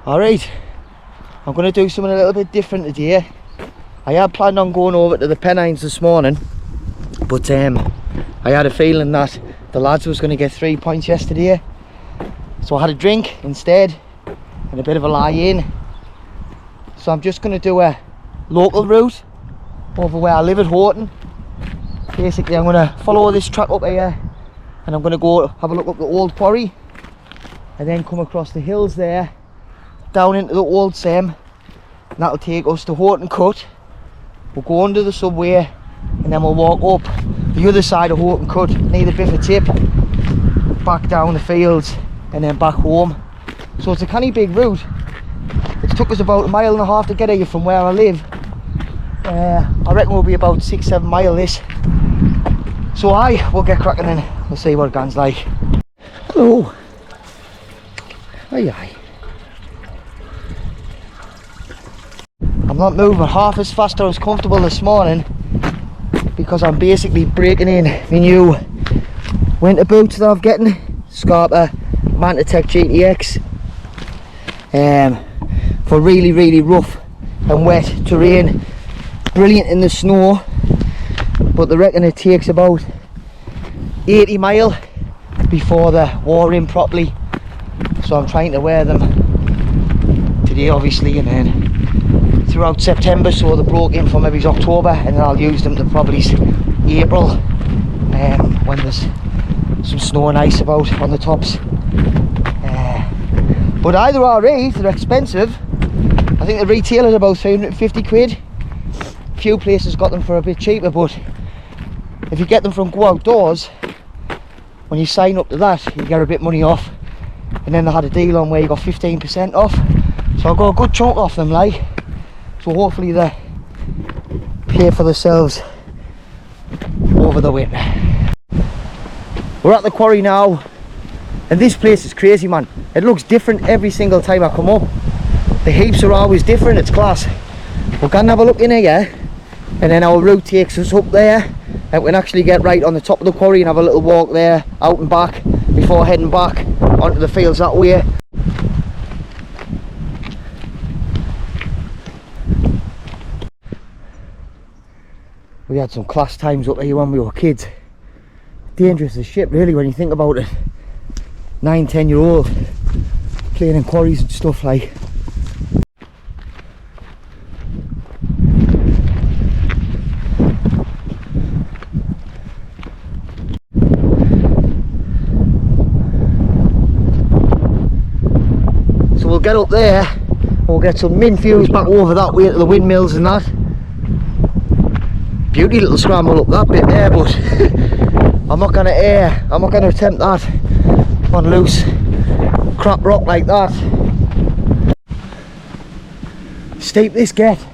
Alright, I'm going to do something a little bit different today. I had planned on going over to the Pennines this morning, but I had a feeling that the lads was going to get 3 points yesterday, so I had a drink instead and a bit of a lie in. So I'm just going to do a local route over where I live at Houghton. Basically I'm going to follow this track up here and I'm going to go have a look up the old quarry and then come across the hills there down into the old Sem, and that'll take us to Houghton Cut. We'll go under the subway and then we'll walk up the other side of Houghton Cut near the biffa tip, back down the fields and then back home. So it's a canny big route. It took us about 1.5 miles to get here from where I live. I reckon we'll be about 6-7 miles this. So we'll get cracking and we'll see what it goes like. Hello. Aye. I'm not moving half as fast or as comfortable this morning because I'm basically breaking in my new winter boots that I'm getting, Scarpa Mantatech GTX, for really rough and wet terrain. Brilliant in the snow, but they reckon it takes about 80 miles before they're worn properly, so I'm trying to wear them today obviously and then throughout September, so they broke in for maybe October, and then I'll use them to probably April when there's some snow and ice about on the tops. But either are right, they're expensive. I think they retail at about 350 quid. A few places got them for a bit cheaper, but if you get them from Go Outdoors, when you sign up to that you get a bit money off, and then they had a deal on where you got 15% off, so I got a good chunk off them, like. So hopefully they pay for themselves over the winter. We're at the quarry now, and this place is crazy, man. It looks different every single time I come up. The heaps are always different, it's class. We're gonna have a look in here, and then our route takes us up there, and we can actually get right on the top of the quarry and have a little walk there, out and back, before heading back onto the fields that way. We had some class times up here when we were kids. Dangerous as shit really when you think about it. 9-10-year-old playing in quarries and stuff like. So we'll get up there and we'll get some min views back over that way to the windmills and that. Beauty little scramble up that bit there, but I'm not gonna attempt that on loose crap rock like that. Steep this get.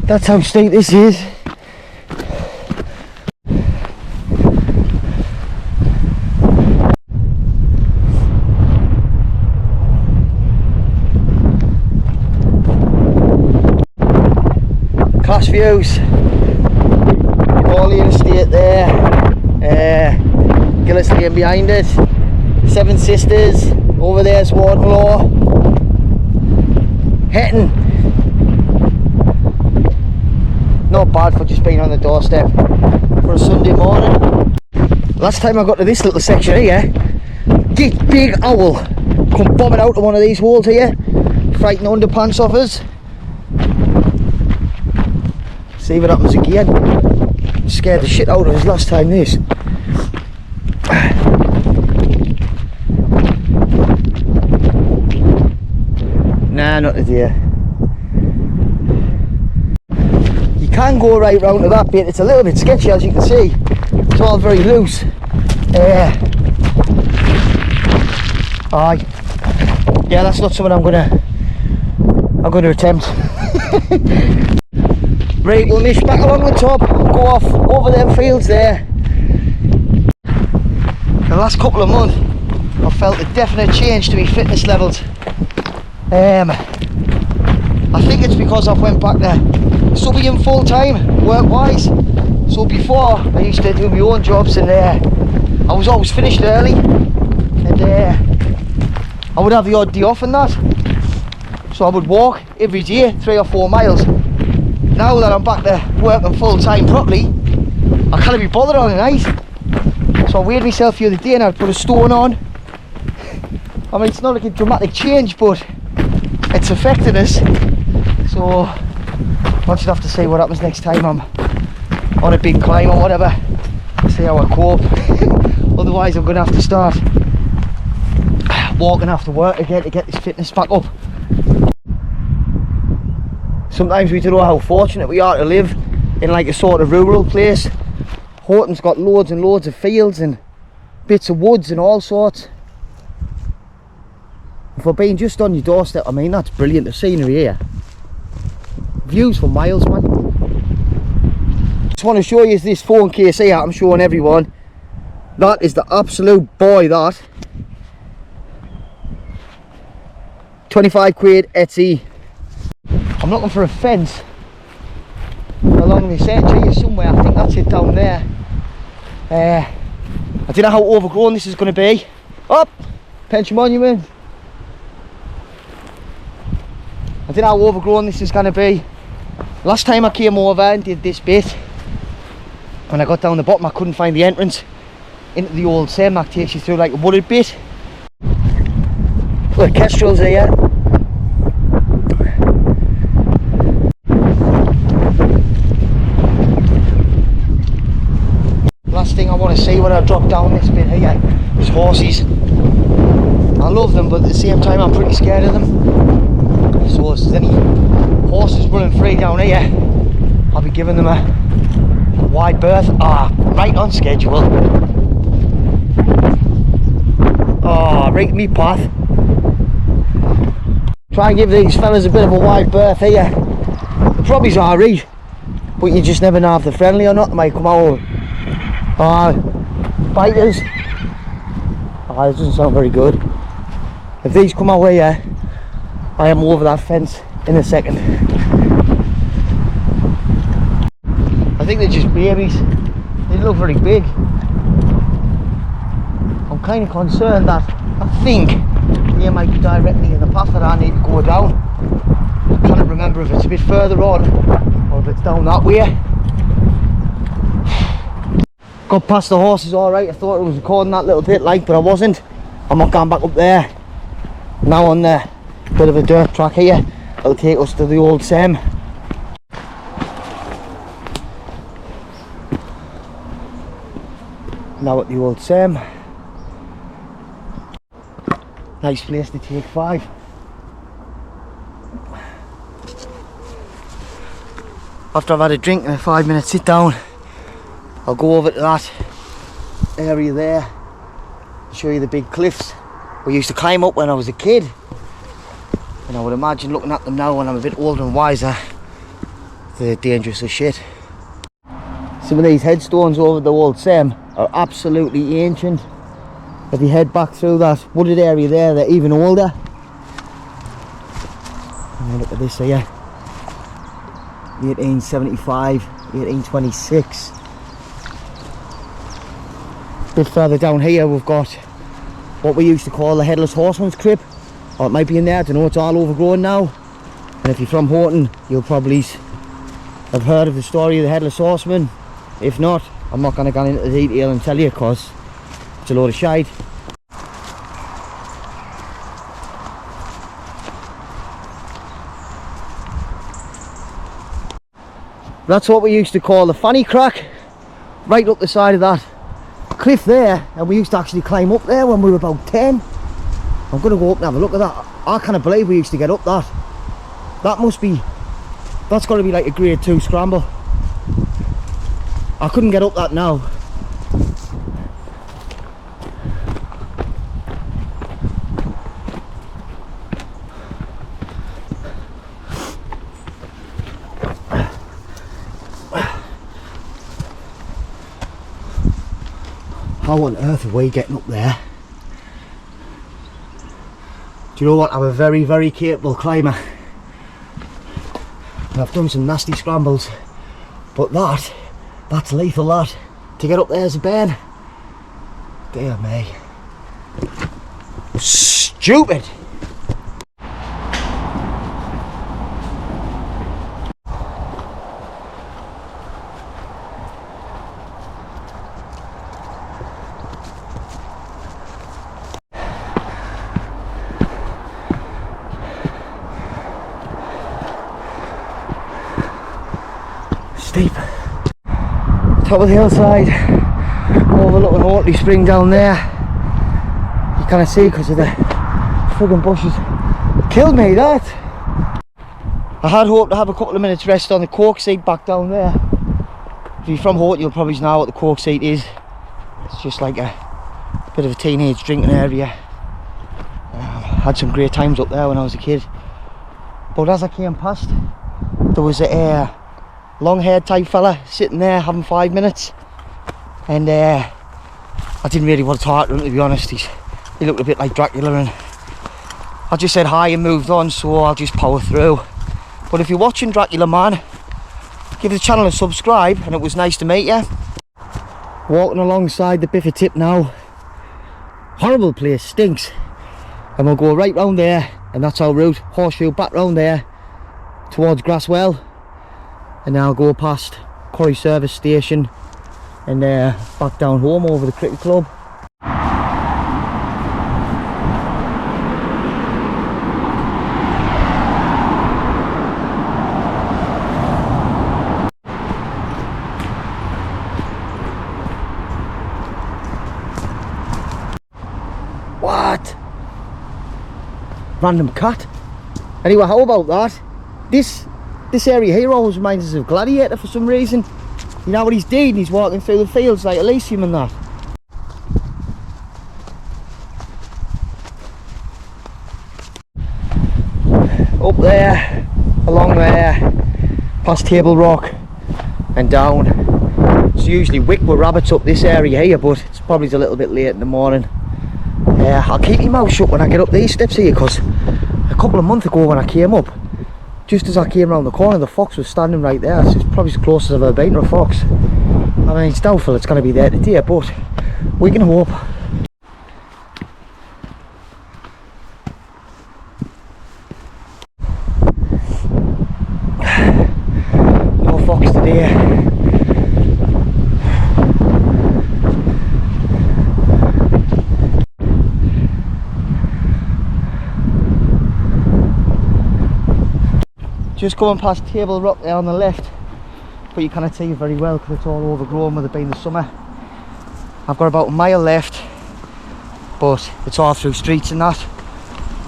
That's how steep this is. Class views, Orlean Estate there, Gillis Lane behind it, Seven Sisters, over there's Wardenlaw, Houghton. Not bad for just being on the doorstep for a Sunday morning. Last time I got to this little section here, big owl come bombing out of one of these holes here, frighten underpants off us. See what happens again. Scared the shit out of us last time this. Nah, not today. You can go right round to that bit. It's a little bit sketchy as you can see. It's all very loose. Aye. Yeah, that's not something I'm gonna attempt. Right, we'll mish back along the top, go off over them fields there. The last couple of months I've felt a definite change to my fitness levels. I think it's because I've went back to subbing full time work wise, So before I used to do my own jobs, and I was always finished early, and I would have the odd day off and that. So I would walk every day 3 or 4 miles. Now that I'm back to working full time properly, I can't be bothered on a night. So I weighed myself the other day and I put a stone on. I mean, it's not like a dramatic change, but it's affected us. So I just have to see what happens next time I'm on a big climb or whatever. See how I cope. Otherwise I'm going to have to start walking after work again to get this fitness back up. Sometimes we don't know how fortunate we are to live in like a sort of rural place. Houghton's got loads and loads of fields and bits of woods and all sorts. And for being just on your doorstep, I mean, that's brilliant. The scenery here, views for miles, man. Just want to show you this phone case here. I'm showing everyone. That is the absolute boy, that. 25 quid Etsy. I'm looking for a fence along the edge here somewhere. I think that's it down there. I don't know how overgrown this is going to be. Up, Pension Monument. I don't know how overgrown this is going to be. Last time I came over and did this bit, when I got down the bottom I couldn't find the entrance into the old same that takes you through like a wooded bit. Look, kestrels here. Last thing I want to see when I drop down this bit here is horses. I love them, but at the same time I'm pretty scared of them. So if there's any horses running free down here, I'll be giving them a wide berth. Right on schedule. Right in me path. Try and give these fellas a bit of a wide berth here. The probbies are right, but you just never know if they're friendly or not. They might come out. Biters. This doesn't sound very good. If these come our way here, I am over that fence in a second. I think they're just babies. They look very big. I'm kind of concerned that I think they might be directly in the path that I need to go down. I can't remember if it's a bit further on or if it's down that way. Got past the horses alright. I thought I was recording that little bit like, but I wasn't. I'm not going back up there. Now on the bit of a dirt track here, it'll take us to the old Sem. Now at the old Sem. Nice place to take 5. After I've had a drink and a 5-minute sit down, I'll go over to that area there and show you the big cliffs we used to climb up when I was a kid. And I would imagine looking at them now when I'm a bit older and wiser, they're dangerous as shit. Some of these headstones over the old Sem are absolutely ancient. If you head back through that wooded area there, they're even older. And look at this here, 1875, 1826. A bit further down here we've got what we used to call the Headless Horseman's Crib, or it might be in there, I don't know, it's all overgrown now. And if you're from Houghton, you'll probably have heard of the story of the Headless Horseman. If not, I'm not going to go into the detail and tell you, because it's a load of shite. That's what we used to call the fanny crack, right up the side of that cliff there, and we used to actually climb up there when we were about 10. I'm going to go up and have a look at that. I can't believe we used to get up that. That's got to be like a grade 2 scramble. I couldn't get up that now. How on earth are we getting up there? Do you know what? I'm a very, very capable climber. And I've done some nasty scrambles, but that That's lethal, that. To get up there as a Ben. Dear me. Stupid. Steep. Top of the hillside, overlooking Houghton Spring down there. You can't see because of the friggin' bushes. Killed me, that. I had hoped to have a couple of minutes rest on the cork seat back down there. If you're from Houghton, you'll probably know what the cork seat is. It's just like a bit of a teenage drinking area. Had some great times up there when I was a kid. But as I came past, there was a long-haired type fella sitting there having 5 minutes, and I didn't really want to talk to him, to be honest. He looked a bit like Dracula, and I just said hi and moved on, so I'll just power through. But if you're watching Dracula Man, give the channel a subscribe, and it was nice to meet you. Walking alongside the biffa tip now. Horrible place, stinks. And we'll go right round there, and that's our route. Horseshoe back round there towards Grasswell, and now I'll go past Quarry service station and back down home over the cricket club. What? Random cat. Anyway, how about that? This area here always reminds us of Gladiator for some reason. You know what he's doing? He's walking through the fields like Elysium and that. Up there, along there, past Table Rock and down. It's usually wick with rabbits up this area here, but it's probably a little bit late in the morning. I'll keep my mouth shut when I get up these steps here, because a couple of months ago when I came up, just as I came around the corner, the fox was standing right there. It's probably as close as I've ever been to a fox. I mean, it's doubtful it's going to be there today, but we can hope. No fox today. Just going past Table Rock there on the left, but you cannot see it very well because it's all overgrown with it being the summer. I've got about a mile left, but it's all through streets and that.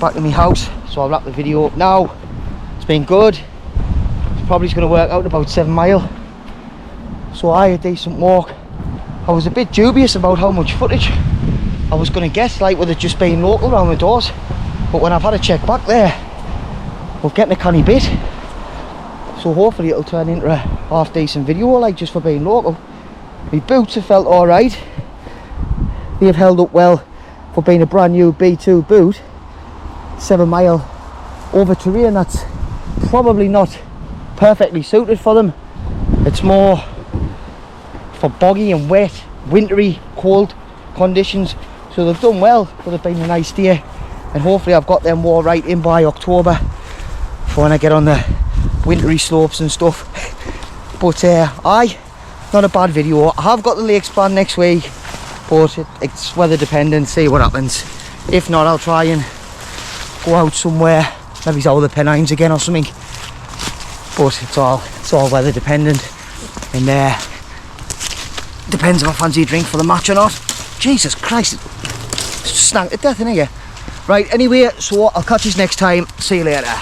Back to my house, so I'll wrap the video up now. It's been good. It's probably going to work out about 7 miles. So I had a decent walk. I was a bit dubious about how much footage I was going to get, like with it just being local around the doors. But when I've had a check back there, we're getting a canny bit. So hopefully it'll turn into a half decent video, like just for being local. My boots have felt alright. They've held up well for being a brand new B2 boot. 7 mile over terrain that's probably not perfectly suited for them. It's more for boggy and wet, wintry, cold conditions. So they've done well, but it's been a nice day. And hopefully I've got them all right in by October for when I get on the wintry slopes and stuff. But not a bad video. I have got the lakes planned next week, but it's weather dependent, see what happens. If not, I'll try and go out somewhere, maybe over the Pennines again or something. But it's all weather dependent, and depends if I fancy a drink for the match or not. Jesus Christ, it's snagged to death in here. Right, anyway, so I'll catch you next time. See you later.